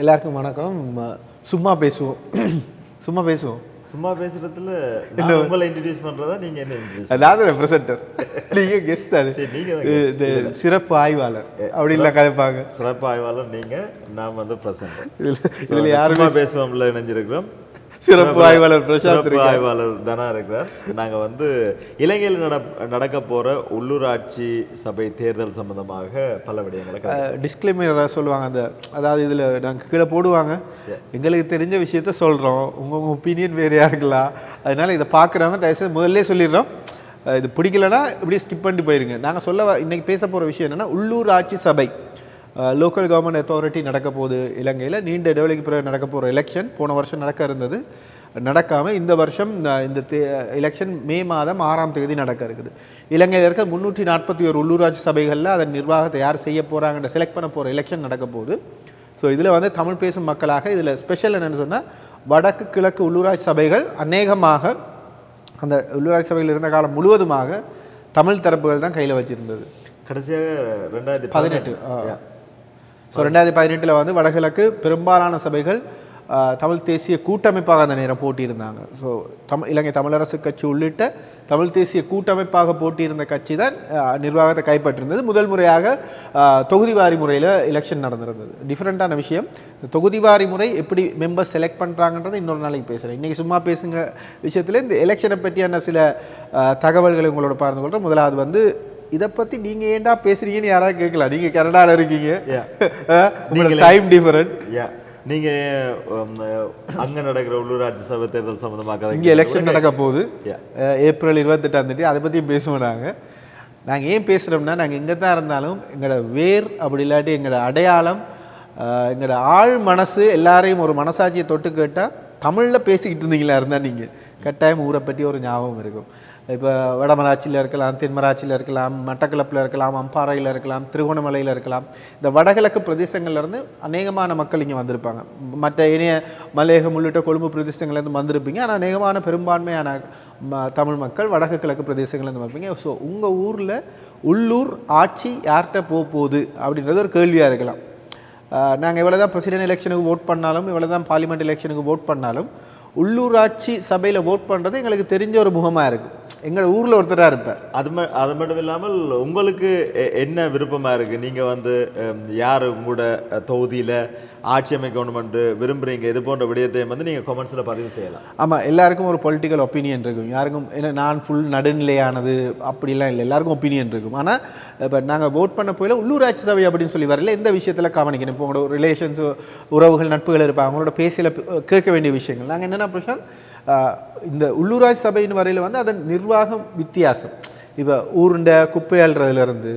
எல்லாருக்கும் வணக்கம். சும்மா பேசுவோம் சும்மா பேசுவோம் சும்மா பேசுறதுல நான் உங்களை இன்ட்ரடியூஸ் பண்றதா நீங்க என்ன இன்ட்ரடியூஸ்? நான் ரெப்ரசென்டர், நீங்க கெஸ்ட். அது சிறப்பு ஆய்வாளர் அப்படி இல்லை கதைப்பாங்க. சிறப்பு ஆய்வாளர் நீங்க, நான் வந்து பிரசன்டர். இதுல யாருமே பேசுவோம்ல இணைஞ்சிருக்கிறோம். சிறப்பு ஆய்வாளர் பிரசாந்த், ஆய்வாளர் தனா இருக்கிறார். நாங்க வந்து இலங்கையில் நடக்க போற உள்ளூராட்சி சபை தேர்தல் சம்பந்தமாக பல விடயங்களை டிஸ்க்ளைமர் சொல்லுவாங்க. அதாவது இதுல நாங்கள் கீழே போடுவாங்க, எங்களுக்கு தெரிஞ்ச விஷயத்த சொல்றோம், உங்க ஒப்பீனியன் வேறையா இருக்கலாம். அதனால இதை பார்க்குறவங்க தயவுசெய்து முதல்ல சொல்லிடுறோம், இது பிடிக்கலன்னா இப்படி ஸ்கிப் பண்ணிட்டு போயிருங்க. நாங்கள் இன்னைக்கு பேச போற விஷயம் என்னன்னா, உள்ளூராட்சி சபை லோக்கல் கவர்மெண்ட் அத்தாரிட்டி நடக்க போகுது இலங்கையில். நீண்ட இடைவெளிக்கு பிறகு நடக்க போகிற எலெக்ஷன் போன வருஷம் நடக்க இருந்தது, நடக்காமல் இந்த வருஷம் இந்த எலெக்ஷன் மே மாதம் 6ஆம் தேதி நடக்க இருக்குது. இலங்கையில் இருக்க 341 உள்ளூராட்சி சபைகளில் அதன் நிர்வாகத்தை யார் செய்ய போகிறாங்கன்ற செலக்ட் பண்ண போகிற எலெக்ஷன் நடக்க போகுது. ஸோ இதில் வந்து தமிழ் பேசும் மக்களாக இதில் ஸ்பெஷல் என்னென்னு சொன்னால், வடக்கு கிழக்கு உள்ளூராட்சி சபைகள் அநேகமாக அந்த உள்ளூராட்சி சபையில் இருந்த காலம் முழுவதுமாக தமிழ் தரப்புகள் தான் கையில் வச்சுருந்தது. கடைசியாக 2018 ஸோ 2018 வந்து வடகிழக்கு பெரும்பாலான சபைகள் தமிழ் தேசிய கூட்டமைப்பாக அந்த நேரம் போட்டியிருந்தாங்க. ஸோ இலங்கை தமிழரசு கட்சி உள்ளிட்ட தமிழ் தேசிய கூட்டமைப்பாக போட்டியிருந்த கட்சி தான் நிர்வாகத்தை கைப்பற்றிருந்தது. முதல் முறையாக தொகுதிவாரி முறையில் எலெக்ஷன் நடந்திருந்தது. டிஃப்ரெண்ட்டான விஷயம். இந்த தொகுதிவாரி முறை எப்படி மெம்பர்ஸ் செலக்ட் பண்ணுறாங்கன்றது இன்னொரு நாளைக்கு பேசுகிறேன். இன்றைக்கி சும்மா பேசுங்க விஷயத்தில் இந்த எலெக்ஷனை பற்றியான சில தகவல்களை உங்களோட பகிர்ந்து கொள்கிறேன். முதலாவது வந்து, இதை பற்றி நீங்கள் ஏன்டா பேசுறீங்கன்னு யாராவது கேட்கலாம். நீங்கள் கனடாவில் இருக்கீங்க, டைம் டிஃபரெண்ட். நீங்கள் அங்கே நடக்கிற உள்ளூராட்சி சபை தேர்தல் சம்மந்தமாக இங்கே எலெக்ஷன் நடக்க போகுது ஏப்ரல் 28ஆம் தேதி. அதை பற்றி பேசுவோம். நாங்கள் ஏன் பேசுகிறோம்னா, நாங்கள் எங்கே தான் இருந்தாலும் எங்களோட வேர் அப்படி இல்லாட்டி எங்களோட அடையாளம், எங்களோட ஆழ் மனசு எல்லாரையும் ஒரு மனசாட்சியை தொட்டு கேட்டால் தமிழில் பேசிக்கிட்டு இருந்தீங்களா இருந்தால் நீங்கள் கட்டாயம் ஊரை பற்றி ஒரு ஞாபகம் இருக்கும். இப்போ வடமராட்சியில் இருக்கலாம், தென்மராட்சியில் இருக்கலாம், மட்டக்களப்பில் இருக்கலாம், அம்பாறையில் இருக்கலாம், திருகோணமலையில் இருக்கலாம். இந்த வடகிழக்கு பிரதேசங்கள்லேருந்து அநேகமான மக்கள் இங்கே வந்திருப்பாங்க. மற்ற இணைய மலையகம் உள்ளிட்ட கொழும்பு பிரதேசங்கள்லேருந்து வந்திருப்பீங்க. ஆனால் அநேகமான பெரும்பான்மையான தமிழ் மக்கள் வடக்கு கிழக்கு பிரதேசங்கள்லேருந்து இருப்பீங்க. ஸோ உங்கள் ஊரில் உள்ளூர் ஆட்சி யார்கிட்ட போகுது அப்படின்றது ஒரு கேள்வியாக இருக்கலாம். நாங்கள் இவ்வளோ தான் பிரசிடென்ட் எலெக்ஷனுக்கு ஓட் பண்ணாலும், இவ்வளோ தான் பார்லிமெண்ட் எலெக்ஷனுக்கு ஓட் பண்ணாலும், உள்ளூராட்சி சபையில் ஓட் பண்ணுறது எங்களுக்கு தெரிஞ்ச ஒரு முகமாக இருக்குது. எங்கள் ஊரில் ஒருத்தராக இருப்பார். அது மட்டும் இல்லாமல் உங்களுக்கு என்ன விருப்பமாக இருக்குது? நீங்கள் வந்து யார் உங்களோட தொகுதியில் ஆட்சி அமைக்கணுமென்று விரும்புகிறீங்க, இது போன்ற விடயத்தை வந்து நீங்கள் கமெண்ட்ஸில் பதிவு செய்யலாம். ஆமாம், எல்லாருக்கும் ஒரு பொலிட்டிக்கல் ஒப்பீனியன் இருக்கும். யாருக்கும் என்ன நான் ஃபுல் நடுநிலையானது அப்படிலாம் இல்லை, எல்லாருக்கும் ஒப்பீனியன் இருக்கும். ஆனால் இப்போ நாங்கள் ஓட் பண்ண போயில உள்ளூராட்சி சபை அப்படின்னு சொல்லி வரல, எந்த விஷயத்தில் கவனிக்கணும். இப்போ உங்களோட ரிலேஷன்ஸ், உறவுகள், நட்புகள் இருப்பாங்க, அவங்களோட பேசியில் கேட்க வேண்டிய விஷயங்கள். நாங்கள் என்னென்ன பிரச்சனை, இந்த உள்ளூராட்சி சபையின் வரையில் வந்து அதன் நிர்வாகம் வித்தியாசம். இப்போ ஊருண்ட குப்பை அள்ளுறதுலேருந்து,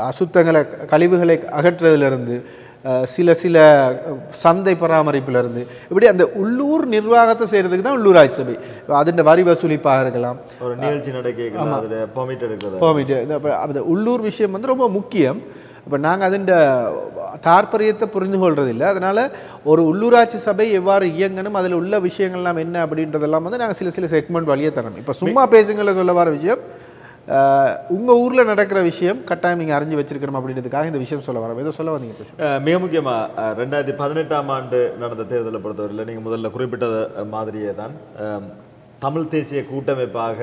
அசுத்தங்களை கழிவுகளை அகற்றுறதுலேருந்து, சில சந்தை பராமரிப்பிலிருந்து, இப்படி அந்த உள்ளூர் நிர்வாகத்தை செய்கிறதுக்கு தான் உள்ளூராட்சி சபை. அதுன்ற வரி வசூலிப்பாக இருக்கலாம், ஒரு நிகழ்ச்சி நடக்க அந்த உள்ளூர் விஷயம் வந்து ரொம்ப முக்கியம். இப்போ நாங்கள் அதுண்ட தாற்பயத்தை புரிந்து கொள்றதில்லை. அதனால் ஒரு உள்ளூராட்சி சபை எவ்வாறு இயங்கணும், அதில் உள்ள விஷயங்கள்லாம் என்ன அப்படின்றதெல்லாம் வந்து நாங்கள் சில செக்மெண்ட் வழியே தரணும். இப்போ சும்மா பேசுங்களை சொல்ல வர விஷயம், உங்கள் ஊரில் நடக்கிற விஷயம் கட்டாயம் நீங்கள் அறிஞ்சு வச்சிருக்கணும் அப்படின்றதுக்காக இந்த விஷயம் சொல்ல வரோம். எதோ சொல்ல வந்தீங்க? மிக முக்கியமாக 2018ஆம் ஆண்டு நடந்த தேர்தலை பொறுத்தவரையில் நீங்கள் முதல்ல குறிப்பிட்டது மாதிரியே தான் தமிழ் தேசிய கூட்டமைப்பாக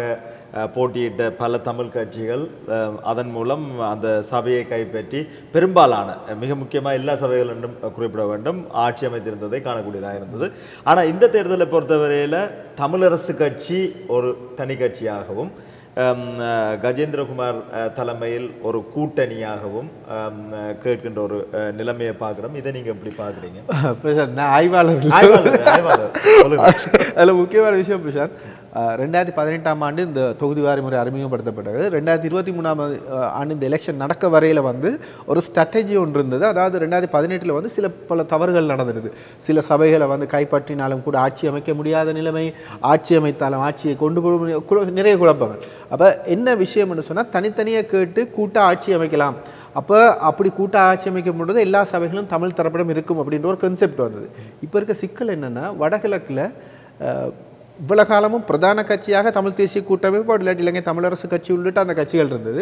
போட்டியிட்ட பல தமிழ் கட்சிகள் அதன் மூலம் அந்த சபையை கைப்பற்றி பெரும்பாலான, மிக முக்கியமாக எல்லா சபைகள் என்றும் குறிப்பிட வேண்டும், ஆட்சி அமைத்திருந்ததை காணக்கூடியதாக இருந்தது. ஆனால் இந்த தேர்தலை பொறுத்தவரையில் தமிழரசு கட்சி ஒரு தனி கட்சியாகவும், கஜேந்திரகுமார் தலைமையில் ஒரு கூட்டணியாகவும் கேட்கின்ற ஒரு நிலைமையை பார்க்குறோம். இதை நீங்கள் எப்படி பார்க்குறீங்க? ஆய்வாளர் அதில் முக்கியமான விஷயம் பிரசாந்த், 2018ஆம் ஆண்டு இந்த தொகுதி வாரி முறை அறிமுகப்படுத்தப்பட்டது. 2023ஆம் ஆண்டு இந்த எலெக்ஷன் நடக்க வரையில் வந்து ஒரு ஸ்ட்ராட்டஜி ஒன்று இருந்தது. அதாவது 2018 வந்து பல தவறுகள் நடந்துடுது. சில சபைகளை வந்து கைப்பற்றினாலும் கூட ஆட்சி அமைக்க முடியாத நிலைமை, ஆட்சி அமைத்தாலும் ஆட்சியை கொண்டு போக நிறைய குழப்பங்கள். அப்போ என்ன விஷயம்னு சொன்னால், தனித்தனியாக கேட்டு கூட்ட ஆட்சி அமைக்கலாம். அப்படி கூட்ட ஆட்சி அமைக்கும் பொழுது எல்லா சபைகளும் தமிழ் தரப்படம் இருக்கும் அப்படின்ற ஒரு கன்செப்ட் வந்தது. இப்போ இருக்க சிக்கல் என்னென்னா, வடகிழக்கில் இவ்வளோ காலமும் பிரதான கட்சியாக தமிழ் தேசிய கூட்டமைப்பு இல்லாட்டி இலங்கை தமிழரசு கட்சி உள்ளிட்ட அந்த கட்சிகள் இருந்தது.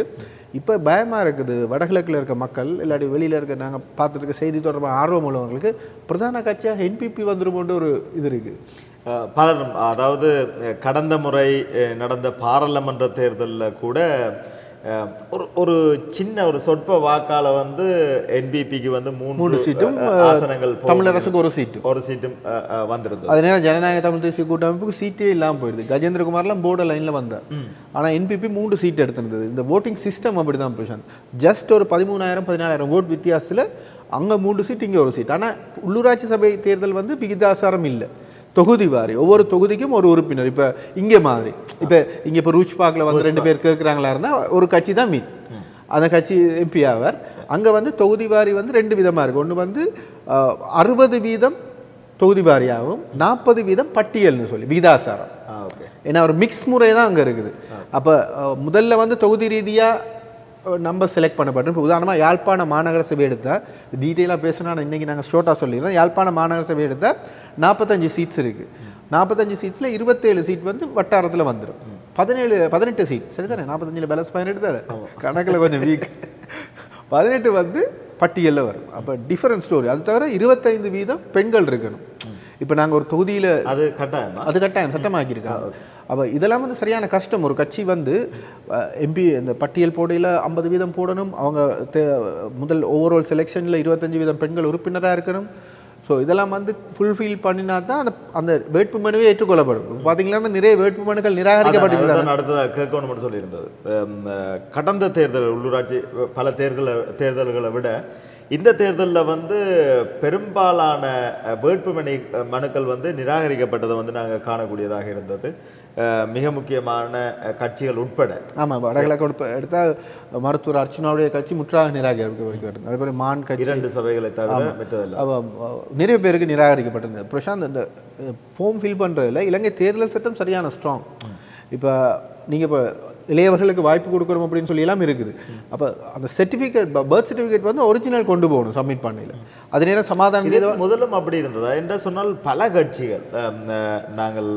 இப்போ பயமாக இருக்குது, வடகிழக்கில் இருக்க மக்கள் இல்லாட்டி வெளியில் இருக்க நாங்கள் பார்த்துட்டு இருக்க செய்தி தொடர்பாக ஆர்வம் உள்ளவங்களுக்கு பிரதான கட்சியாக என்பிபி வந்துருமோன்ற ஒரு இது இருக்குது. பலரும் அதாவது கடந்த முறை நடந்த பாராளுமன்ற தேர்தலில் கூட ஒரு சின்ன ஒரு சொற்ப வாக்கால வந்து என்பிபிக்கு வந்து 3 சீட்டும் ஆசனங்கள், தமிழரசுக்கு ஒரு சீட்டும் வந்திருந்தது. அதனால ஜனநாயக தமிழ் தேசிய கூட்டமைப்புக்கு சீட்டே இல்லாமல் போயிடுது. கஜேந்திரகுமார்லாம் போர்டர் லைனில் வந்தார். ஆனால் என்பிபி 3 சீட் எடுத்திருந்தது. இந்த ஓட்டிங் சிஸ்டம் அப்படி தான் பிரச்சனை. ஜஸ்ட் ஒரு 13,000-14,000 ஓட் வித்தியாசத்தில் அங்கே 3 சீட் இங்கே ஒரு சீட். ஆனால் உள்ளூராட்சி சபை தேர்தல் வந்து விகிதாசாரம் இல்லை, தொகுதி வாரி ஒவ்வொரு தொகுதிக்கும் ஒரு உறுப்பினர். இப்போ இங்கே மாதிரி இப்போ ரூச் பார்க்கில் வந்து 2 பேர் கேட்குறாங்களா இருந்தால் ஒரு கட்சி தான் மீன், அந்த கட்சி எம்பி ஆவார். அங்கே வந்து தொகுதி வாரி வந்து 2 விதமாக இருக்குது. ஒன்று வந்து 60% தொகுதி வாரியாகவும் 40% பட்டியல்னு சொல்லி விகிதாசாரம். ஏன்னா ஒரு மிக்ஸ் முறை தான் அங்கே இருக்குது. அப்போ முதல்ல வந்து தொகுதி ரீதியாக நம்பர் செலக்ட் பண்ணப்பட்டு, இப்போ உதாரணமாக யாழ்ப்பாண மாநகர சபை எடுத்தால் டீட்டெயிலாக பேசினா இன்றைக்கி நாங்கள் ஷோர்ட்டாக சொல்லிடுறோம். யாழ்ப்பாண மாநகர சபை எடுத்தால் 45 சீட்ஸ் இருக்குது. 45 சீட்ஸில் 27 சீட் வந்து வட்டாரத்தில் வந்துடும். 18 சீட் சரி தானே, 45 பேலன்ஸ் 18 தானே, கணக்கில் கொஞ்சம் வீக். 18 வந்து பட்டியலில் வரும். அப்போ டிஃபரன்ஸ் ஸ்டோரி. அது தவிர 25% பெண்கள் இருக்கணும். இப்போ நாங்கள் ஒரு தொகுதியில் அது கட்டாயம் சட்டமாக்கியிருக்காங்க. அப்போ இதெல்லாம் வந்து சரியான கஷ்டம். ஒரு கட்சி வந்து எம்பி இந்த பட்டியல் போடையில் 50% போடணும். அவங்க முதல் ஓவரால் செலெக்ஷனில் 25% பெண்கள் உறுப்பினராக இருக்கணும். ஸோ இதெல்லாம் வந்து ஃபுல்ஃபில் பண்ணினா தான் அந்த வேட்பு மனுவே ஏற்றுக்கொள்ளப்படும். பார்த்தீங்கன்னா நிறைய வேட்பு மனுக்கள் நிராகரிக்கப்பட்டிருக்கிறது. அடுத்ததாக கேட்கணும் மட்டும் சொல்லியிருந்தது, கடந்த தேர்தல் உள்ளூராட்சி பல தேர்தல்களை விட இந்த தேர்தலில் வந்து பெரும்பாலான வேட்புமனு மனுக்கள் வந்து நிராகரிக்கப்பட்டதை வந்து நாங்கள் காணக்கூடியதாக இருந்தது. மிக முக்கியமான கட்சிகள் உட்பட. ஆமாம், வடகிழக்கு எடுத்தால் மருத்துவர் அர்ச்சனாவுடைய கட்சி முற்றாக நிராகரிக்கப்பட்டது. அதே மாதிரி மான் கட்சி 2 சபைகளை தவிர மற்றதெல்லாம் நிறைய பேருக்கு நிராகரிக்கப்பட்டது. பிரசாந்த் இந்த ஃபார்ம் ஃபில் பண்ணுறதுல இலங்கை தேர்தல் சட்டம் சரியான ஸ்ட்ராங். இப்போ நீங்கள் இப்போ இளையவர்களுக்கு வாய்ப்பு கொடுக்குறோம் அப்படின்னு சொல்லி எல்லாம் இருக்குது. அப்போ அந்த சர்டிஃபிகேட், பர்த் சர்டிஃபிகேட் வந்து ஒரிஜினல் கொண்டு போகணும் சப்மிட் பண்ணல. அது நேரம் சமாதானம் முதலும் அப்படி இருந்ததா என்று சொன்னால் பல கட்சிகள் நாங்கள்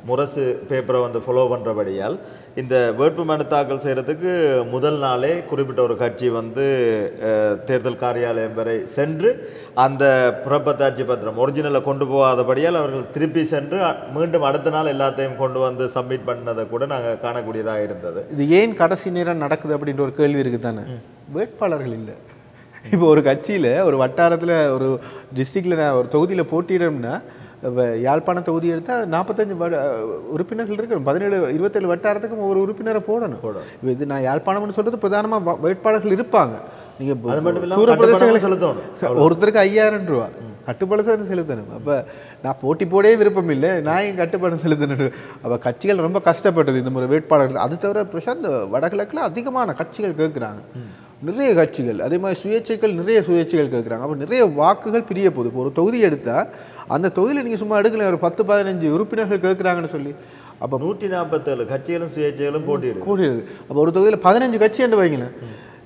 முரசு பேப்பரை வந்து ஃபாலோ பண்ணுறபடியால் இந்த வேட்புமனு தாக்கல் செய்கிறதுக்கு முதல் நாளே குறிப்பிட்ட ஒரு கட்சி வந்து தேர்தல் காரியாலயம் வரை சென்று அந்த புறப்பத்தாட்சி பத்திரம் ஒரிஜினலை கொண்டு போகாதபடியால் அவர்கள் திருப்பி சென்று மீண்டும் அடுத்த நாள் எல்லாத்தையும் கொண்டு வந்து சப்மிட் பண்ணதை கூட நாங்கள் காணக்கூடியதாக இருந்தது. இது ஏன் கடைசி நேரம் நடக்குது அப்படின்ற ஒரு கேள்வி இருக்குது தானே. வேட்பாளர்கள் இல்லை. இப்போ ஒரு கட்சியில் ஒரு வட்டாரத்தில் ஒரு டிஸ்ட்ரிக்டில் ஒரு தொகுதியில் போட்டியிடணும்னா, யாழ்ப்பாண தொகுதி எடுத்தால் 45 உறுப்பினர்கள் இருக்கணும். 27 வட்டாரத்துக்கும் ஒவ்வொரு உறுப்பினரை போடணும். இது நான் யாழ்ப்பாணம்னு சொல்கிறது பிரதானமாக வேட்பாளர்கள் இருப்பாங்க. நீங்கள் தூரப்பிரதேசங்களை செலுத்தணும். ஒருத்தருக்கு 5000 ரூபா கட்டுப்பணம் செலுத்தணும். அப்போ நான் போட்டி போடவே விருப்பம் இல்லை, நான் என் கட்டுப்பணம் செலுத்தணும். அப்போ கட்சிகள் ரொம்ப கஷ்டப்பட்டது இந்த முறை வேட்பாளர்கள். அது தவிர பிரசாந்த் வடகிழக்கில் அதிகமான கட்சிகள் கேட்குறாங்க, நிறைய கட்சிகள். அதே மாதிரி சுயேட்சைகள், நிறைய சுயேட்சைகள் கேட்குறாங்க. அப்போ நிறைய வாக்குகள் பிரிய போகுது. இப்போ ஒரு தொகுதி எடுத்தால் அந்த தொகுதியில் நீங்கள் சும்மா எடுக்கல, ஒரு 10-15 உறுப்பினர்கள் கேட்குறாங்கன்னு சொல்லி. அப்போ 147 கட்சிகளும் சுயேட்சைகளும் போட்டிடுது. அப்போ ஒரு தொகுதியில் 15 கட்சி என்று வைங்களேன்.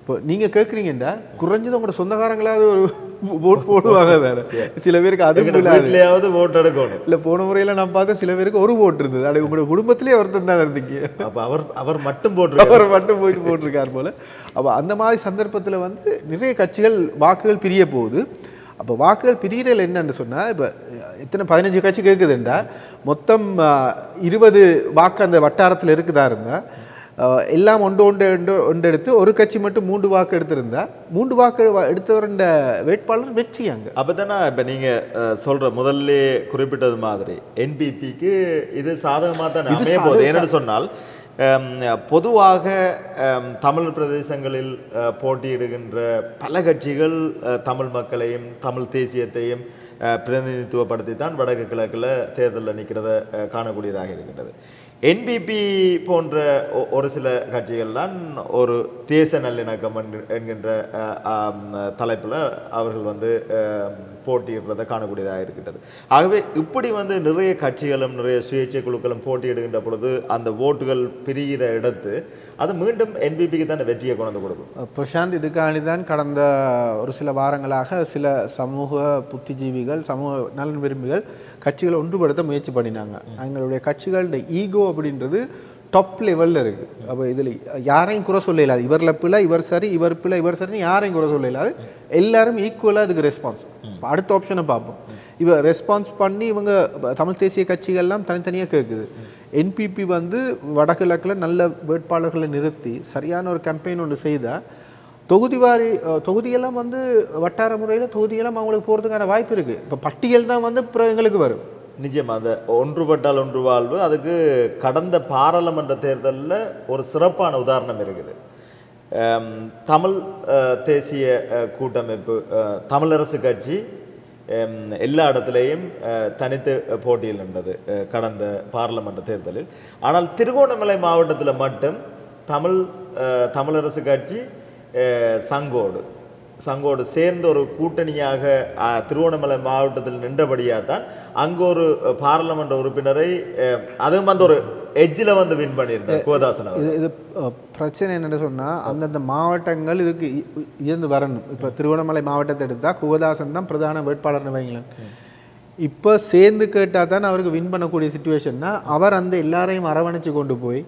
இப்போ நீங்கள் கேட்குறீங்கண்டா குறைஞ்சது உங்களோட சொந்தக்காரங்களாவது ஒரு ஓட் போடுவாங்க. வேறு சில பேருக்கு அது வீட்லையாவது ஓட் எடுக்கணும். இல்லை, போன முறையில் நான் பார்த்தேன் சில பேருக்கு ஒரு ஓட்டு இருந்தது. அது உங்களோட குடும்பத்திலே ஒருத்தர் தான் இருந்தீங்க. அப்போ அவர் மட்டும் போயிட்டு போட்டிருக்கார் போல். அப்போ அந்த மாதிரி சந்தர்ப்பத்தில் வந்து நிறைய கட்சிகள் வாக்குகள் பிரிய போகுது. அப்போ வாக்குகள் பிரிகிறல் என்னன்னு சொன்னால், இப்போ எத்தனை 15 கட்சி கேட்குதுண்டா மொத்தம் 20 வாக்கு அந்த வட்டாரத்தில் இருக்குதா இருந்தால் எல்லாம் ஒன்று எடுத்து ஒரு கட்சி மட்டும் 3 வாக்கு எடுத்திருந்தா 3 வாக்கு எடுத்தவர் வேட்பாளர் வெற்றி. அங்கே அப்போ தானே இப்போ நீங்கள் சொல்கிற முதல்ல குறிப்பிட்டது மாதிரி என்பிபிக்கு இது சாதகமாக தான் அமைய போகுது. ஏன்னு சொன்னால் பொதுவாக தமிழ் பிரதேசங்களில் போட்டியிடுகின்ற பல கட்சிகள் தமிழ் மக்களையும் தமிழ் தேசியத்தையும் பிரதிநிதித்துவப்படுத்தி தான் வடக்கு கிழக்கில் தேர்தலில் நிற்கிறத காணக்கூடியதாக இருக்கின்றது. என்பிபி போன்ற ஒரு சில கட்சிகள்லாம் ஒரு தேச நல்லிணக்கம் என்கின்ற தலைப்பில் அவர்கள் வந்து போட்டியிடுறதை காணக்கூடியதாக இருக்கின்றது. ஆகவே இப்படி வந்து நிறைய கட்சிகளும் நிறைய சுயேட்சை குழுக்களும் போட்டியிடுகின்ற பொழுது அந்த ஓட்டுகள் பிரிகிற இடத்து அது மீண்டும் என்பிபிக்கு தான் வெற்றியை கொண்டு கொடுக்கும். பிரசாந்த், இதுக்காண்டி தான் கடந்த ஒரு சில வாரங்களாக சில சமூக புத்திஜீவிகள், சமூக நலன் விரும்பிகள் கட்சிகளை ஒன்றுபடுத்த முயற்சி பண்ணினாங்க. எங்களுடைய கட்சிகளோட ஈகோ அப்படின்றது டாப் லெவலில் இருக்குது. அப்போ இதில் யாரையும் குறை சொல்ல இல்லாது. இவரில் பிள்ளை இவர் சரி, இவர் பிள்ளை இவர் சரின்னு யாரையும் குறை சொல்ல இல்லாது. எல்லாரும் ஈக்குவலாக அதுக்கு ரெஸ்பான்ஸ். அடுத்த ஆப்ஷனை பார்ப்போம். இவ ரெஸ்பான்ஸ் பண்ணி இவங்க தமிழ் தேசிய கட்சிகள்லாம் தனித்தனியாக கேட்குது. என்பிபி வந்து வடகிழக்கில் நல்ல வேட்பாளர்களை நிறுத்தி சரியான ஒரு கேம்பெயின் ஒன்று செய்தால் தொகுதியெல்லாம் வந்து வட்டார முறையில் தொகுதியெல்லாம் அவங்களுக்கு போகிறதுக்கான வாய்ப்பு இருக்குது. இப்போ பட்டியல் தான் வந்து அப்புறம் எங்களுக்கு வரும். நிச்சயமாக அந்த ஒன்றுபட்டால் ஒன்று வாழ்வு அதுக்கு கடந்த பாராளுமன்ற தேர்தலில் ஒரு சிறப்பான உதாரணம் இருக்குது. தமிழ் தேசிய கூட்டமைப்பு தமிழரசு கட்சி எல்லா இடத்துலையும் தனித்து போட்டியில் நின்றது கடந்த பாராளுமன்ற தேர்தலில். ஆனால் திருகோணமலை மாவட்டத்தில் மட்டும் தமிழரசு கட்சி சங்கோடு சேர்ந்த ஒரு கூட்டணியாக திருவண்ணாமலை மாவட்டத்தில் நின்றபடியாக தான் அங்கே ஒரு பாராளுமன்ற உறுப்பினரை அதுவும் வந்து ஒரு எட்ஜில் வந்து வின் பண்ணியிருந்தார் கோதாசன். இது பிரச்சனை என்னென்னு சொன்னால் அந்தந்த மாவட்டங்கள் இதுக்கு இயந்து வரணும். இப்போ திருவண்ணாமலை மாவட்டத்தை எடுத்தால் கோதாசன் தான் பிரதான வேட்பாளர்னு வைங்களேன். இப்போ சேர்ந்து கேட்டால் தான் அவருக்கு வின் பண்ணக்கூடிய சுச்சுவேஷன்னா அவர் அந்த எல்லாரையும் அரவணைச்சு கொண்டு போய்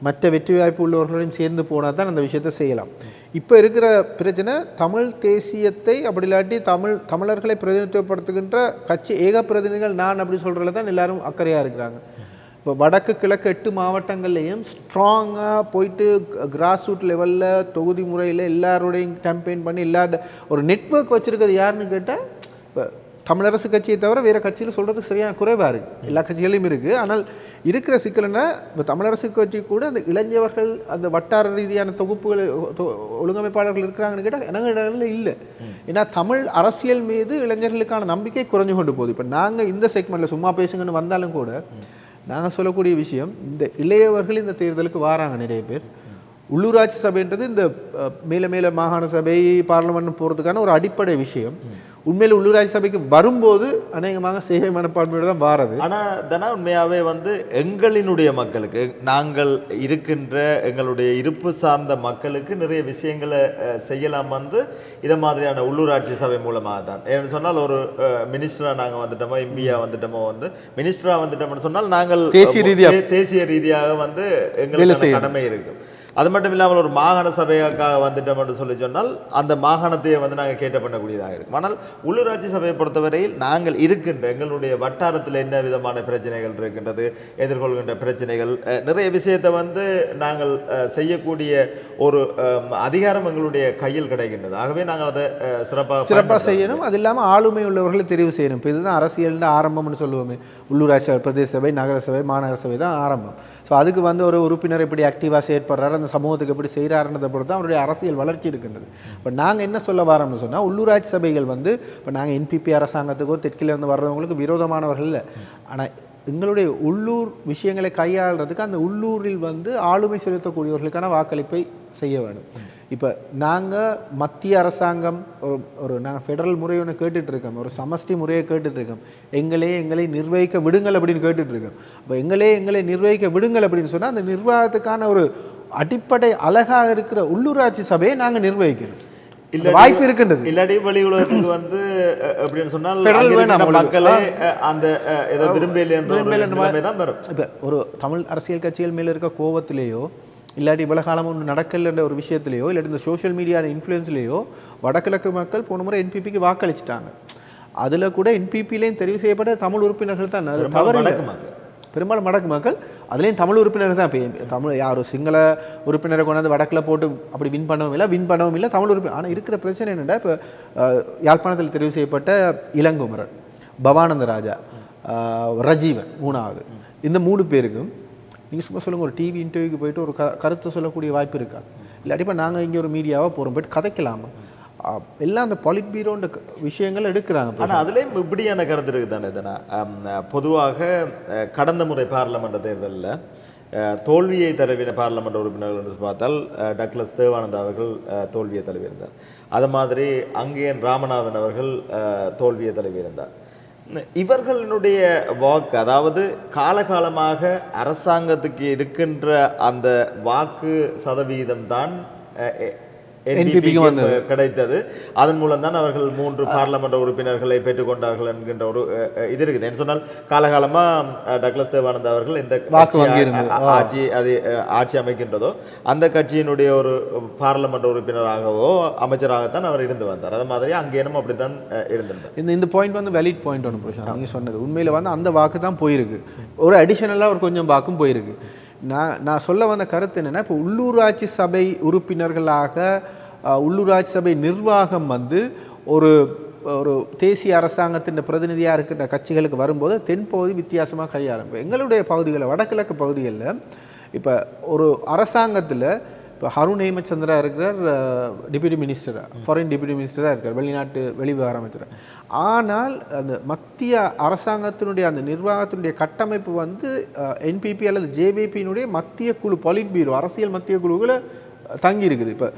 மற்ற வெற்றி வாய்ப்பு உள்ளவர்களையும் சேர்ந்து போனால் தான் அந்த விஷயத்தை செய்யலாம். இப்போ இருக்கிற பிரச்சனை தமிழ் தேசியத்தை அப்படி இல்லாட்டி தமிழர்களை பிரதிநிதித்துவப்படுத்துகின்ற கட்சி ஏக பிரதிநிதிகள் நான் அப்படி சொல்கிறதுல தான் எல்லாரும் அக்கறையாக இருக்கிறாங்க. இப்போ வடக்கு கிழக்கு 8 மாவட்டங்கள்லேயும் ஸ்ட்ராங்காக போயிட்டு கிராஸ் ரூட் லெவலில் தொகுதி முறையில் எல்லாரோடையும் கேம்பெயின் பண்ணி ஒரு நெட்வொர்க் வச்சுருக்கிறது யாருன்னு கேட்டால் இப்போ தமிழரசு கட்சியை தவிர வேறு கட்சியில் சொல்கிறதுக்கு சரியான குறைவாக இருக்குது. எல்லா கட்சிகளையும் இருக்குது. ஆனால் இருக்கிற சிக்கல்னா இப்போ தமிழரசு கட்சி கூட அந்த இளைஞர்கள் அந்த வட்டார ரீதியான தொகுப்புகள் ஒழுங்கமைப்பாளர்கள் இருக்கிறாங்கன்னு கேட்டால் எனக்கு இடங்களில் இல்லை. ஏன்னா தமிழ் அரசியல் மீது இளைஞர்களுக்கான நம்பிக்கை குறைஞ்சு கொண்டு போகுது. இப்போ நாங்கள் இந்த செக்மெண்ட்டில் சும்மா பேசுங்கன்னு வந்தாலும் கூட நாங்கள் சொல்லக்கூடிய விஷயம், இந்த இளையவர்கள் இந்த தேர்தலுக்கு வராங்க நிறைய பேர். உள்ளூராட்சி சபைன்றது இந்த மேல மாகாண சபை பார்லமெண்ட் போகிறதுக்கான ஒரு அடிப்படை விஷயம். உண்மையில் உள்ளூராட்சி சபைக்கு வரும்போது அநேகமாக சேவை மனப்பான்மையோடு தான் வாரது. ஆனால் தானே உண்மையாகவே வந்து எங்களினுடைய மக்களுக்கு நாங்கள் இருக்கின்ற எங்களுடைய இருப்பு சார்ந்த மக்களுக்கு நிறைய விஷயங்களை செய்யலாம் வந்து இதை மாதிரியான உள்ளூராட்சி சபை மூலமாக தான். ஏன்னு சொன்னால் ஒரு மினிஸ்டராக நாங்கள் வந்துட்டோமோ எம்பியாக வந்துட்டோமோ வந்து மினிஸ்டராக வந்துட்டோம்னு சொன்னால் நாங்கள் தேசிய ரீதியாக வந்து எங்களுக்கு கடமை இருக்குது. அது மட்டும் இல்லாமல் ஒரு மாகாண சபைக்காக வந்துட்டோம் என்று சொல்லி சொன்னால் அந்த மாகாணத்தையே வந்து நாங்கள் கேட்ட பண்ணக்கூடியதாக இருக்கும். ஆனால் உள்ளூராட்சி சபையை பொறுத்தவரையில் நாங்கள் இருக்கின்ற எங்களுடைய வட்டாரத்தில் என்ன விதமான பிரச்சனைகள் இருக்கின்றது, எதிர்கொள்கின்ற பிரச்சனைகள் நிறைய விஷயத்தை வந்து நாங்கள் செய்யக்கூடிய ஒரு அதிகாரம் எங்களுடைய கையில் கிடைக்கின்றது. ஆகவே நாங்கள் அதை சிறப்பாக செய்யணும். அது இல்லாமல் ஆளுமை உள்ளவர்களை தெரிவு செய்யணும். இப்போ இதுதான் அரசியல் ஆரம்பம்னு சொல்லுவோமே. உள்ளூராட்சி சபை, பிரதேச சபை, நகர சபை, மாநகர சபை தான் ஆரம்பம். ஸோ அதுக்கு வந்து ஒரு உறுப்பினர் எப்படி ஆக்டிவாக செயற்படுறாரு, அந்த சமூகத்துக்கு எப்படி செய்கிறாருன்றதை பொறுத்து தான் அவருடைய அரசியல் வளர்ச்சி இருக்கின்றது. இப்போ நாங்கள் என்ன சொல்ல வரோம்னு சொன்னால், உள்ளூராட்சி சபைகள் வந்து இப்போ நாங்கள் என்பிபி அரசாங்கத்துக்கோ தெற்கிலேருந்து வர்றவங்களுக்கு விரோதமானவர்கள் இல்லை. ஆனால் எங்களுடைய உள்ளூர் விஷயங்களை கையாளுறதுக்கு அந்த உள்ளூரில் வந்து ஆளுமை செலுத்தக்கூடியவர்களுக்கான வாக்களிப்பை செய்ய வேணும். இப்போ நாங்கள் மத்திய அரசாங்கம் நாங்கள் ஃபெடரல் முறை ஒன்று கேட்டுட்ருக்கோம், ஒரு சமஷ்டி முறையை கேட்டுட்ருக்கோம். எங்களை நிர்வகிக்க விடுங்கள் அப்படின்னு கேட்டுட்ருக்கோம். அப்போ எங்களை நிர்வகிக்க விடுங்கள் அப்படின்னு சொன்னால் அந்த நிர்வாகத்துக்கான ஒரு அடிப்படை அழகாக இருக்கிற உள்ளூராட்சி சபையை நாங்கள் நிர்வகிக்கணும். வாய்ப்பு இருக்கின்றது. இல்லாட்டி வெளி உலகத்துக்கு வந்து அப்படின்னு சொன்னால் மக்களே அந்த ஏதோ விரும்பலை தான் வரும். இப்போ ஒரு தமிழ் அரசியல் கட்சிகள் மேலே இருக்க கோபத்திலேயோ இல்லாட்டி இவ்வளோ காலம் ஒன்று நடக்கலைன்ற ஒரு விஷயத்துலையோ இல்லாட்டி இந்த சோஷியல் மீடியான இன்ஃப்ளூயன்ஸ்லேயோ வடகிழக்கு மக்கள் போன முறை என்பிபிக்கு வாக்களிச்சிட்டாங்க. அதில் கூட என்பிபிலையும் தெரிவு செய்யப்பட்ட தமிழ் உறுப்பினர்கள் தான். அது தவறு. பெரும்பாலும் வடக்கு மக்கள் அதுலேயும் தமிழ் உறுப்பினர்கள் தான். இப்போ தமிழ் யார் சிங்கள உறுப்பினரை கொண்டாந்து வடக்கில் போட்டு அப்படி வின் பண்ணவும் இல்லை தமிழ் உறுப்பினர். ஆனால் இருக்கிற பிரச்சனை என்னென்னா, இப்போ யாழ்ப்பாணத்தில் தெரிவு செய்யப்பட்ட இளங்குமரன், பவானந்த ராஜா, ரஜீவன் 3வது, இந்த 3 பேருக்கும் நீங்கள் சும்மா சொல்லுங்கள், ஒரு டிவி இன்டர்வியூக்கு போயிட்டு ஒரு கருத்தை சொல்லக்கூடிய வாய்ப்பு இருக்கா? இல்லாட்டி இப்போ நாங்கள் இங்கே ஒரு மீடியாவாக போகிறோம், போய்ட்டு கதைக்கலாமா? எல்லாம் அந்த பாலிட் பீரோன்ற விஷயங்கள் எடுக்கிறாங்க. ஆனால் அதுலேயும் இப்படியான கருத்து இருக்குது தானே. இதனா பொதுவாக கடந்த முறை பாராளுமன்ற தேர்தலில் தோல்வியை தழுவின பாராளுமன்ற உறுப்பினர்கள் என்று பார்த்தால் டக்ளஸ் தேவானந்தா அவர்கள் தோல்வியை தழுவியிருந்தார். அது மாதிரி அங்கேயன் ராமநாதன் அவர்கள் தோல்வியை தழுவியிருந்தார். இவர்களுடைய வாக்கு, அதாவது காலகாலமாக அரசாங்கத்துக்கு இருக்கின்ற அந்த வாக்கு சதவீதம் தான் கிடைத்தது. அதன் மூலம் தான் அவர்கள் 3 பாராளுமன்ற உறுப்பினர்களை பெற்றுக்கொண்டார்கள் என்கின்ற ஒரு இது இருக்குது. என்ன சொன்னால் காலகாலமா டக்ளஸ் தேவானந்தா அவர்கள் இந்த ஆட்சி அமைக்கின்றதோ அந்த கட்சியினுடைய ஒரு பாராளுமன்ற உறுப்பினராகவோ அமைச்சராகத்தான் அவர் இருந்து வந்தார். அது மாதிரி அங்கேனும் அப்படித்தான் இருந்திருந்தார். இந்த பாயிண்ட் வந்து வேலிட் பாயிண்ட் ஒன்று பிரச்சனை. நீங்கள் சொன்னது உண்மையில் வந்து அந்த வாக்கு தான் போயிருக்கு. ஒரு அடிஷனலாக ஒரு கொஞ்சம் வாக்கும் போயிருக்கு. நான் சொல்ல வந்த கருத்து என்னென்னா, இப்போ உள்ளூராட்சி சபை உறுப்பினர்களாக உள்ளூராட்சி சபை நிர்வாகம் வந்து ஒரு ஒரு தேசிய அரசாங்கத்தின் பிரதிநிதியாக இருக்கின்ற கட்சிகளுக்கு வரும்போது தென்பகுதி வித்தியாசமாக கையாளும். எங்களுடைய பகுதிகளில் வடகிழக்கு பகுதிகளில் இப்போ ஒரு அரசாங்கத்தில் இப்போ ஹருண் ஹேமச்சந்திரா இருக்கிறார், டெப்யூட்டி மினிஸ்டராக, ஃபாரின் டெப்யூட்டி மினிஸ்டராக இருக்கார், வெளிநாட்டு வெளிவிவகார அமைச்சர். ஆனால் அந்த மத்திய அரசாங்கத்தினுடைய அந்த நிர்வாகத்தினுடைய கட்டமைப்பு வந்து என்பிபி அல்லது ஜேவிபியினுடைய மத்திய குழு, பாலிட் பீரோ, அரசியல் மத்திய குழுவில் தங்கி இருக்குது. இப்போ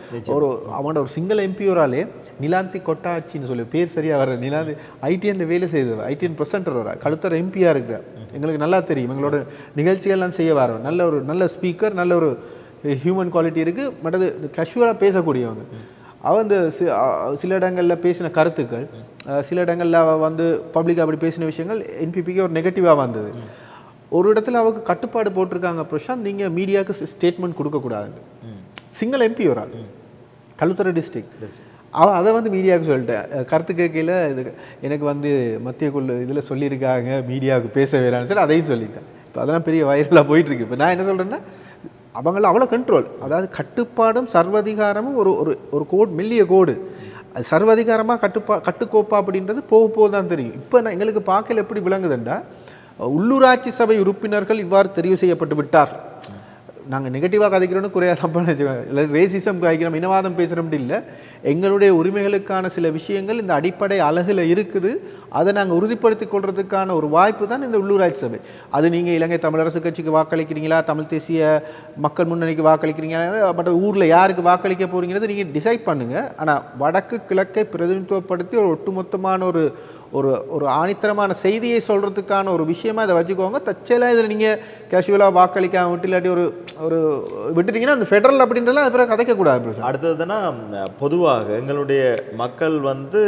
அவனோட ஒரு சிங்கிள் எம்பியோராலே நிலாந்தி கொட்டாச்சின்னு சொல்லி பேர் சரியாக வர நிலாந்தி ஐடிஎன் வேலை செய்தவர், ஐடிஎன் ப்ரெசென்டர் வர கழுத்தர எம்பியாக இருக்கிறார். எங்களுக்கு நல்லா தெரியும், எங்களோட நிகழ்ச்சிகள்லாம் செய்ய வர நல்ல ஸ்பீக்கர், நல்ல ஒரு ஹியூமன் குவாலிட்டி இருக்குது. மற்றது கேஷுவலாக பேசக்கூடியவங்க. அவன் இந்த சில இடங்களில் பேசின கருத்துக்கள், சில இடங்களில் அவள் வந்து பப்ளிக் அப்படி பேசின விஷயங்கள் என்பிபிக்கு ஒரு நெகட்டிவாக வந்தது. ஒரு இடத்துல அவருக்கு கட்டுப்பாடு போட்டிருக்காங்க, பிரசாந்த் நீங்கள் மீடியாவுக்கு ஸ்டேட்மெண்ட் கொடுக்கக்கூடாது. சிங்கிள் எம்பி ஒரு ஆள், கல்லுத்தரை டிஸ்ட்ரிக்ட், அதை வந்து மீடியாவுக்கு சொல்லிட்டேன். கருத்து கேட்கல இது எனக்கு வந்து மத்திய குழு இதில் சொல்லியிருக்காங்க மீடியாவுக்கு பேச வேறான்னு சொல்லி அதையும் சொல்லிட்டேன். இப்போ அதெல்லாம் பெரிய வைரலாக போயிட்டுருக்கு. இப்போ நான் என்ன சொல்கிறேன்னா, அவங்கள அவ்வளோ கண்ட்ரோல், அதாவது கட்டுப்பாடும் சர்வதிகாரமும் ஒரு ஒரு ஒரு கோடு, மெல்லிய கோடு. அது சர்வதிகாரமாக கட்டுக்கோப்பா அப்படின்றது போக தான் தெரியும். இப்போ நான் எங்களுக்கு பார்க்கல எப்படி விளங்குதுண்டா, உள்ளூராட்சி சபை உறுப்பினர்கள் இவ்வாறு தெரிவு செய்யப்பட்டு விட்டார். நாங்கள் நெகட்டிவாக கதைக்கிறோன்னு குறையாக தப்பான இல்லை, ரேசிசம் காய்க்கிறோம், இனவாதம் பேசுகிறோம் இல்லை. எங்களுடைய உரிமைகளுக்கான சில விஷயங்கள் இந்த அடிப்படை அழகில் இருக்குது. அதை நாங்கள் உறுதிப்படுத்தி கொள்றதுக்கான ஒரு வாய்ப்பு தான் இந்த உள்ளூராட்சி சபை. அது நீங்கள் இலங்கை தமிழரசு கட்சிக்கு வாக்களிக்கிறீங்களா, தமிழ் தேசிய மக்கள் முன்னணிக்கு வாக்களிக்கிறீங்களா, மற்ற ஊரில் யாருக்கு வாக்களிக்க போகிறீங்கிறது நீங்கள் டிசைட் பண்ணுங்கள். ஆனால் வடக்கு கிழக்கை பிரதிநிதித்துவப்படுத்தி ஒரு ஒட்டுமொத்தமான ஒரு ஒரு ஒரு ஆணித்தரமான செய்தியை சொல்கிறதுக்கான ஒரு விஷயமா இதை வச்சுக்கோங்க. தச்சலாக இதில் நீங்கள் கேஷுவலாக வாக்களிக்காம விட்டு இல்லாட்டி ஒரு ஒரு விட்டுட்டீங்கன்னா அந்த ஃபெடரல் அப்படின்றலாம் அது பிறகு கதைக்கக்கூடாது. அடுத்ததுன்னா பொதுவாக எங்களுடைய மக்கள் வந்து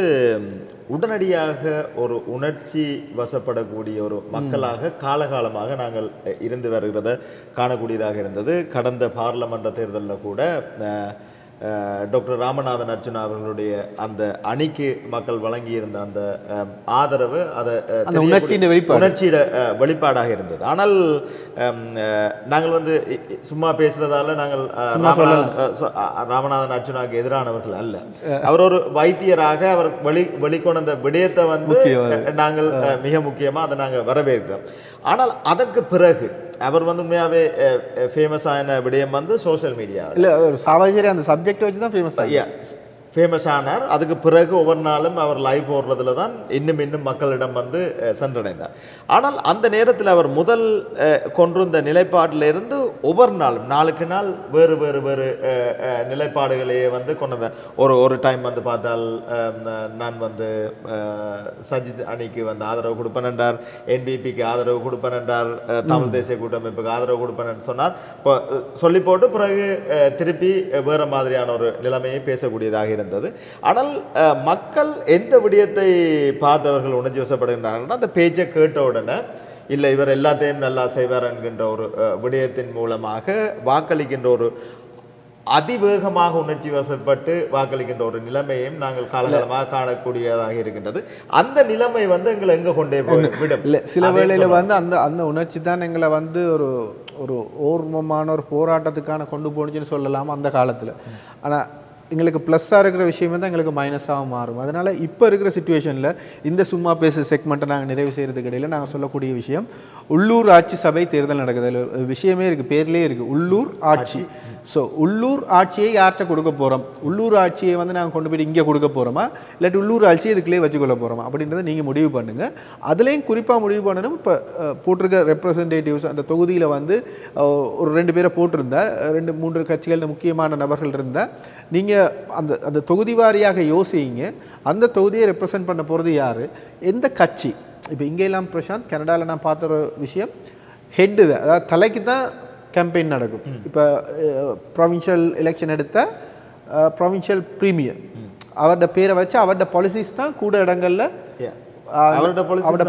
உடனடியாக ஒரு உணர்ச்சி வசப்படக்கூடிய ஒரு மக்களாக காலகாலமாக நாங்கள் இருந்து வருகிறத காணக்கூடியதாக இருந்தது. கடந்த பாராளுமன்ற தேர்தலில் கூட டாக்டர் ராமநாதன் அர்ச்சுனா அவர்களுடைய அந்த அணிக்கு மக்கள் வழங்கியிருந்த அந்த ஆதரவு அதை உணர்ச்சியோட வெளிப்பாடாக இருந்தது. ஆனால் நாங்கள் வந்து சும்மா பேசுறதால நாங்கள் ராமநாதன் அர்ச்சுனாவுக்கு எதிரானவர்கள் அல்ல. அவர் ஒரு வைத்தியராக அவர் வெளிக்கொண்ட விடயத்தை வந்து நாங்கள் மிக முக்கியமாக அதை நாங்கள் வரவேற்கிறோம். ஆனால் அதற்கு பிறகு அவர் வந்து உண்மையாகவே ஃபேமஸ் ஆன விடயம் வந்து சோஷியல் மீடியா இல்லை, சாவாஜரி அந்த சப்ஜெக்ட் வச்சு தான் ஃபேமஸ் ஆனார். அதுக்கு பிறகு ஒவ்வொரு நாளும் அவர் லைவ் போடுறதுல தான் இன்னும் மக்களிடம் வந்து சென்றடைந்தார். ஆனால் அந்த நேரத்தில் அவர் முதல் கொண்டிருந்த நிலைப்பாட்டிலிருந்து ஒவ்வொரு நாளும் நாளுக்கு நாள் வேறு வேறு வேறு நிலைப்பாடுகளையே வந்து கொண்டு ஒரு டைம் வந்து பார்த்தால் நான் வந்து சஜித் அணிக்கு வந்து ஆதரவு கொடுப்பேன் என்றார், என்பிபிக்கு ஆதரவு கொடுப்பேன் என்றார், தமிழ் தேசிய கூட்டமைப்புக்கு ஆதரவு கொடுப்பேன் என்று சொன்னார். சொல்லி போட்டு பிறகு திருப்பி வேறு மாதிரியான ஒரு நிலைமையை பேசக்கூடியதாக இருந்தது. ஆனால் மக்கள் எந்த விடயத்தை பார்த்தவர்கள் உணர்ச்சி வசப்படுகின்றார்கள், அந்த பேச்சை கேட்ட உடனே இல்லை இவர் எல்லாத்தையும் நல்லா செய்வார் என்கின்ற ஒரு விடயத்தின் மூலமாக வாக்களிக்கின்ற ஒரு அதிவேகமாக உணர்ச்சி வசப்பட்டு வாக்களிக்கின்ற ஒரு நிலைமையும் நாங்கள் காலகாலமாக காணக்கூடியதாக இருக்கின்றது. அந்த நிலைமை வந்து எங்களை எங்கே கொண்டே விடும் இல்லை, சில வேளையில் வந்து அந்த அந்த உணர்ச்சி தான் எங்களை வந்து ஒரு ஒரு ஓர்மமான ஒரு போராட்டத்துக்கான கொண்டு போனுச்சுன்னு சொல்லலாம் அந்த காலத்தில். ஆனால் எங்களுக்கு ப்ளஸ்ஸாக இருக்கிற விஷயமே தான் எங்களுக்கு மைனஸாக மாறும். அதனால் இப்போ இருக்கிற சிச்சுவேஷனில் இந்த சும்மா பேசு செக்மெண்ட்டை நாங்கள் நிறைவு செய்கிறதுக்கு இடையில் நாங்கள் சொல்லக்கூடிய விஷயம், உள்ளூர் ஆட்சி சபை தேர்தல் நடக்குது. அதில் விஷயமே இருக்குது, பேர்லேயே இருக்குது உள்ளூர் ஆட்சி. ஸோ உள்ளூர் ஆட்சியை யார்கிட்ட கொடுக்க போகிறோம், உள்ளூர் ஆட்சியை வந்து நாங்கள் கொண்டு போய்ட்டு இங்கே கொடுக்க போகிறோமா, இல்லாட்டி உள்ளூர் ஆட்சியை இதுக்குள்ளே வச்சுக்கொள்ள போகிறோமா அப்படின்றத நீங்கள் முடிவு பண்ணுங்கள். அதுலேயும் குறிப்பாக முடிவு பண்ணணும். இப்போ போட்டிருக்க ரெப்ரசன்டேட்டிவ்ஸ் அந்த தொகுதியில் வந்து ஒரு 2 பேரை போட்டிருந்தா, 2-3 கட்சிகள் முக்கியமான நபர்கள் இருந்தால் நீங்கள் அந்த அந்த தொகுதி வாரியாக யோசிங்க. அந்த தொகுதியை ரெப்ரசன்ட் பண்ண போகிறது யார், எந்த கட்சி. இப்போ இங்கெல்லாம் பிரசாந்த், கனடாவில் நான் பார்த்த ஒரு விஷயம், ஹெட்டு தான், அதாவது தலைக்கு தான் கேம்பெயின் நடக்கும். இப்போ ப்ரொவின்ஷியல் எலெக்ஷன் எடுத்தால் ப்ரொவின்ஷியல் ப்ரீமியர் அவரோட பேரை வச்சு அவரோட பாலிசிஸ் தான் கூட இடங்களில் அவரோட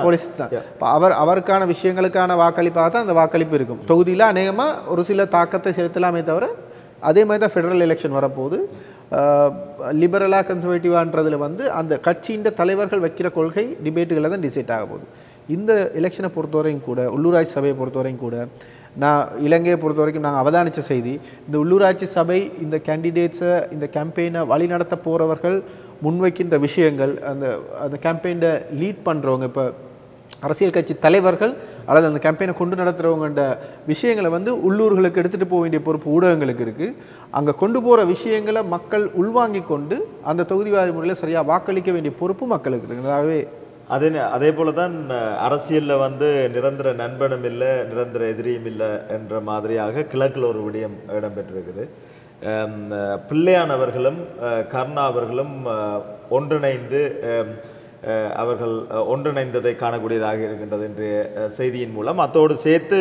பாலிசிஸ் தான். இப்போ அவருக்கான விஷயங்களுக்கான வாக்களிப்பாக தான் அந்த வாக்களிப்பு இருக்கும். தொகுதியில் அநேகமாக ஒரு சில தாக்கத்தை செலுத்தலாமே தவிர, அதே மாதிரி தான் ஃபெடரல் எலெக்ஷன் வரப்போகுது. லிபரலாக கன்சர்வேட்டிவான்றதில் வந்து அந்த கட்சியின் தலைவர்கள் வைக்கிற கொள்கை டிபேட்டுகளை தான் டிசைட் ஆக போகுது. இந்த எலெக்ஷனை பொறுத்தவரையும் கூட, உள்ளூராட்சி சபையை பொறுத்தவரையும் கூட, நான் இலங்கையை பொறுத்த வரைக்கும் நாங்கள் அவதானித்த செய்தி, இந்த உள்ளூராட்சி சபை இந்த கேண்டிடேட்ஸை இந்த கேம்பெயினை வழி நடத்த போகிறவர்கள் முன்வைக்கின்ற விஷயங்கள், அந்த அந்த கேம்பெயினை லீட் பண்ணுறவங்க, இப்போ அரசியல் கட்சி தலைவர்கள் அல்லது அந்த கேம்பெயினை கொண்டு நடத்துகிறவங்கன்ற விஷயங்களை வந்து உள்ளூர்களுக்கு எடுத்துகிட்டு போக வேண்டிய பொறுப்பு ஊடகங்களுக்கு இருக்குது. அங்கே கொண்டு போகிற விஷயங்களை மக்கள் உள்வாங்கி கொண்டு அந்த தொகுதிவாரி முறையில் சரியாக வாக்களிக்க வேண்டிய பொறுப்பு மக்களுக்கு இருக்குது. அதாகவே அதே போல தான் அரசியலில் வந்து நிரந்தர நண்பனும் இல்லை, நிரந்தர எதிரியும் இல்லை என்ற மாதிரியாக கிழக்கில் ஒரு விடயம் இடம்பெற்றிருக்குது. பிள்ளையான் அவர்களும் கருணா அவர்களும் ஒன்றிணைந்து அவர்கள் ஒன்றிணைந்ததை காணக்கூடியதாக இருக்கின்றது இன்றைய செய்தியின் மூலம். அத்தோடு சேர்த்து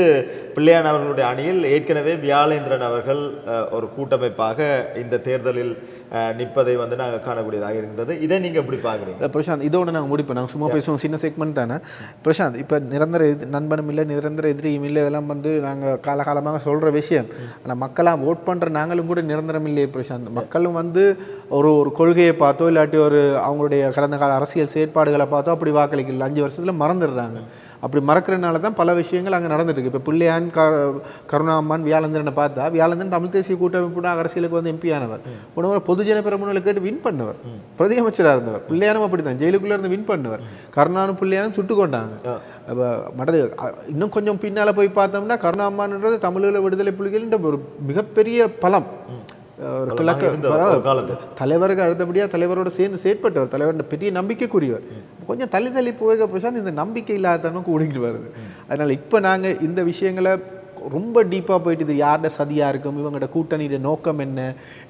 பிள்ளையான் அவர்களுடைய அணியில் ஏற்கனவே வியாழேந்திரன் அவர்கள் ஒரு கூட்டமைப்பாக இந்த தேர்தலில் நிற்பதை வந்து நாங்கள் காணக்கூடியதாக இருக்கின்றது. இதை நீங்கள் எப்படி பார்க்குறீங்க பிரசாந்த்? இதோட நாங்கள் முடிப்போம். நாங்கள் சும்மா பேசுவோம், சின்ன செக்மெண்ட் தானே பிரசாந்த். இப்போ நிரந்தர நண்பனும் இல்லை, நிரந்தர எதிரியும் இல்லை, இதெல்லாம் வந்து நாங்கள் காலகாலமாக சொல்கிற விஷயம். ஆனால் மக்களாக ஓட் பண்ணுற நாங்களும் கூட நிரந்தரம் இல்லையே பிரசாந்த். மக்களும் வந்து ஒரு கொள்கையை பார்த்தோ இல்லாட்டி ஒரு அவங்களுடைய கடந்த கால அரசியல் செயற்பாடுகளை பார்த்தோ அப்படி வாக்களிக்கல. 5 வருஷத்தில் மறந்துடுறாங்க. அப்படி மறக்கிறதுனால தான் பல விஷயங்கள் அங்கே நடந்துட்டு. இப்போ பிள்ளையான் கருணாம்மான் வியாழேந்திரனை பார்த்தா, வியாழேந்திரன் தமிழ் தேசிய கூட்டமைப்பு அரசியலுக்கு வந்து எம்பி ஆனவர், போனவர் பொதுஜன பெரமுனலை கேட்டு வின் பண்ணவர், பிரதி அமைச்சராக இருந்தவர். பிள்ளையானும் அப்படி தான் ஜெயிலுக்குள்ளே இருந்து வின் பண்ணவர். கருணானும் பிள்ளையானும் சுட்டு கொண்டாங்க. மற்றது இன்னும் கொஞ்சம் பின்னால் போய் பார்த்தோம்னா, கருணாம்மான்ன்றது தமிழீழ விடுதலை புலிகளின் ஒரு மிகப்பெரிய பலம். ஒரு கிழக்கு தலைவருக்கு அடுத்தபடியாக தலைவரோடு சேர்ந்து செயற்பட்டவர், தலைவரோட பெரிய நம்பிக்கைக்குரியவர். கொஞ்சம் தள்ளி போக பிரசாந்த் இந்த நம்பிக்கை இல்லாதவனும் கூடிக்கிட்டு வருது. அதனால் இப்போ நாங்கள் இந்த விஷயங்களை ரொம்ப டீப்பாக போயிட்டு, இது யாரோட சதியாக இருக்கும், இவங்களோட கூட்டணியோட நோக்கம் என்ன,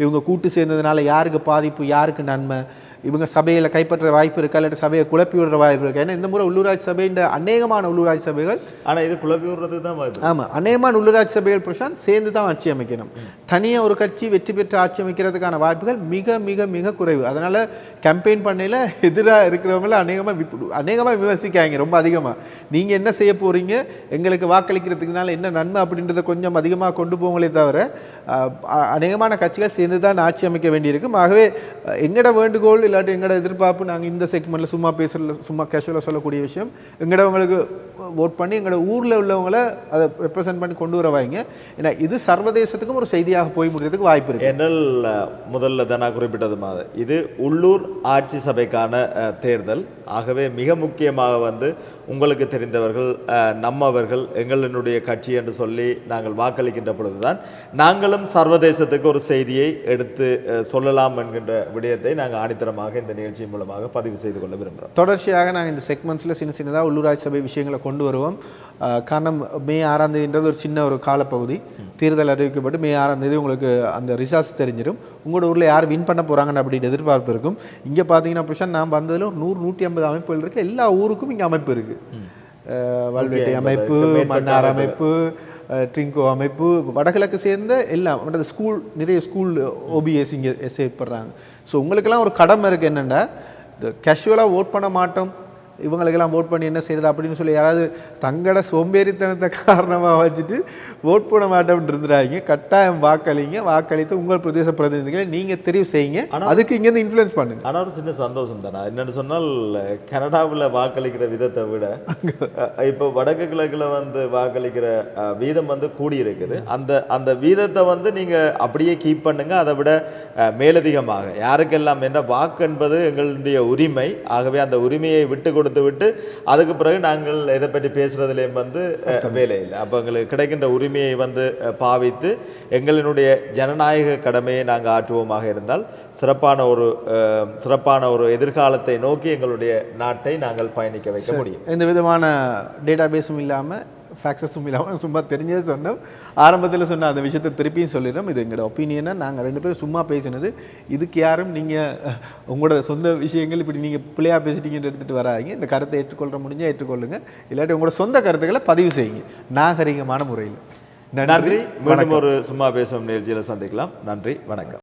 இவங்க கூட்டு சேர்ந்ததுனால யாருக்கு பாதிப்பு, யாருக்கு நன்மை, இவங்க சபையில் கைப்பற்ற வாய்ப்பு இருக்கா, இல்லாட்டி சபையை குழப்பி விடுற வாய்ப்பு இருக்கா. ஏன்னா இந்த முறை உள்ளூராட்சி சபையின் அநேகமான உள்ளூராட்சி சபைகள், ஆனால் இது குழப்பி விடுறது தான் வாய்ப்பு. ஆமாம், அநேகமான உள்ளூராட்சி சபைகள் பிரசாந்த் சேர்ந்து தான் ஆட்சி அமைக்கணும். தனியாக ஒரு கட்சி வெற்றி பெற்று ஆட்சி அமைக்கிறதுக்கான வாய்ப்புகள் மிக மிக மிக குறைவு. அதனால் கேம்பெயின் பண்ணையில் எதிராக இருக்கிறவங்கள அநேகமாக விமர்சிக்காங்க ரொம்ப அதிகமாக. நீங்கள் என்ன செய்ய போகிறீங்க, எங்களுக்கு வாக்களிக்கிறதுக்குனால என்ன நன்மை அப்படின்றத கொஞ்சம் அதிகமாக கொண்டு போங்களே தவிர, அநேகமான கட்சிகள் சேர்ந்து தான் ஆட்சி அமைக்க வேண்டியிருக்கும். ஆகவே எங்களோட வேண்டுகோள் இல்லாட்டி எங்களோட எதிர்பார்ப்பு, நாங்கள் இந்த செக்மெண்ட்டில் சும்மா பேசுகிற சும்மா கேஷுவலாக சொல்லக்கூடிய விஷயம், எங்களவங்களுக்கு ஓட் பண்ணி எங்களோட ஊரில் உள்ளவங்களை அதை ரெப்ரசென்ட் பண்ணி கொண்டு வர வாங்க. ஏன்னா இது சர்வதேசத்துக்கும் ஒரு செய்தியாக போய் முடியறதுக்கு வாய்ப்பு இருக்குது. என்னல் முதல்ல தான் நான் குறிப்பிட்டது மாதிரி இது உள்ளூர் ஆட்சி சபைக்கான தேர்தல். ஆகவே மிக முக்கியமாக வந்து உங்களுக்கு தெரிந்தவர்கள், நம்மவர்கள், எங்களுடைய கட்சி என்று சொல்லி நாங்கள் வாக்களிக்கின்ற பொழுதுதான் நாங்களும் சர்வதேசத்துக்கு ஒரு செய்தியை எடுத்து சொல்லலாம் என்கின்ற விடயத்தை நாங்கள் ஆணித்தரமாக இந்த நிகழ்ச்சி மூலமாக பதிவு செய்து கொள்ள விரும்புகிறோம். தொடர்ச்சியாக நாங்கள் இந்த செக்மெண்ட்ஸில் சின்னதாக உள்ளூராட்சி சபை விஷயங்களை கொண்டு வருவோம். காரணம் மே 6ஆம் தேதின்றது ஒரு சின்ன ஒரு காலப்பகுதி. தேர்தல் அறிவிக்கப்பட்டு மே 6ஆம் தேதி உங்களுக்கு அந்த ரிசல்ட்ஸ் தெரிஞ்சிடும். உங்களோட ஊரில் யார் வின் பண்ண போகிறாங்கன்னு அப்படின்னு எதிர்பார்ப்பு இருக்கும். இங்கே பார்த்தீங்கன்னா பிரசாந்த், நான் வந்ததில் ஒரு 100-150 அமைப்புகள் இருக்குது. எல்லா ஊருக்கும் இங்கே அமைப்பு இருக்குது. வல்வெட்டை அமைப்பு, மன்னார் அமைப்பு, ட்ரிங்கோ அமைப்பு, வடகிழக்கு சேர்ந்த எல்லாம் ஸ்கூல், நிறைய ஸ்கூல் ஓபிஎஸ் இங்கே சேர்ப்படுறாங்க. ஸோ உங்களுக்கெல்லாம் ஒரு கடமை இருக்குது. என்னென்னா, இந்த கேஷுவலாக ஓட் பண்ண மாட்டோம், இவங்களுக்கெல்லாம் ஓட் பண்ணி என்ன செய்யுது அப்படின்னு சொல்லி யாராவது தங்களோட சோம்பேறித்தனத்தை காரணமாக வச்சுட்டு ஓட் பண்ண மாட்டோம்னு இருந்துறாங்க. கட்டாயம் வாக்களிங்க. வாக்களித்து உங்கள் பிரதேச பிரதிநிதிகளை நீங்கள் தெரிவு செய்யுங்க. அதுக்கு இங்கேருந்து இன்ஃப்ளூயன்ஸ் பண்ணுங்க. ஆனால் ஒரு சின்ன சந்தோஷம் தானே என்னென்னு சொன்னால், கனடாவில் வாக்களிக்கிற விதத்தை விட இப்போ வடக்கு கிழக்கில் வந்து வாக்களிக்கிற வீதம் வந்து கூடியிருக்குது. அந்த வீதத்தை வந்து நீங்கள் அப்படியே கீப் பண்ணுங்க. அதை விட மேலதிகமாக யாருக்கெல்லாம் என்ன வாக்கு என்பது எங்களுடைய உரிமை. ஆகவே அந்த உரிமையை விட்டு கொடுத்து கொடுத்து விட்டு அதுக்கு பிறகு நாங்கள் இதை பற்றி பேசுறதுலேயும் வந்து வேலை இல்லை. அப்போ எங்களுக்கு கிடைக்கின்ற உரிமையை வந்து பாவித்து எங்களினுடைய ஜனநாயக கடமையை நாங்கள் ஆற்றுவோமாக இருந்தால் சிறப்பான ஒரு எதிர்காலத்தை நோக்கி எங்களுடைய நாட்டை நாங்கள் பயணிக்க வைக்க முடியும். எந்த விதமான டேட்டா பேஸும் இல்லாமல் ஃபேக்ஸஸும் இல்லாமல் சும்மா தெரிஞ்சே சொன்னோம். ஆரம்பத்தில் சொன்ன அந்த விஷயத்தை திருப்பியும் சொல்லிடுறோம். இது எங்களோட ஒப்பீனியனை நாங்கள் 2 பேரும் சும்மா பேசினது. இதுக்கு யாரும் நீங்கள் உங்களோட சொந்த விஷயங்கள் இப்படி நீங்கள் பிள்ளையாக பேசிட்டீங்கன்னு எடுத்துகிட்டு வராங்க. இந்த கருத்தை ஏற்றுக்கொள்ள முடிஞ்சால் ஏற்றுக்கொள்ளுங்க, இல்லாட்டி உங்களோட சொந்த கருத்துக்களை பதிவு செய்யுங்க நாகரிகமான முறையில். நன்றி. மீண்டும் ஒரு சும்மா பேசும் நிகழ்ச்சியில் சந்திக்கலாம். நன்றி, வணக்கம்.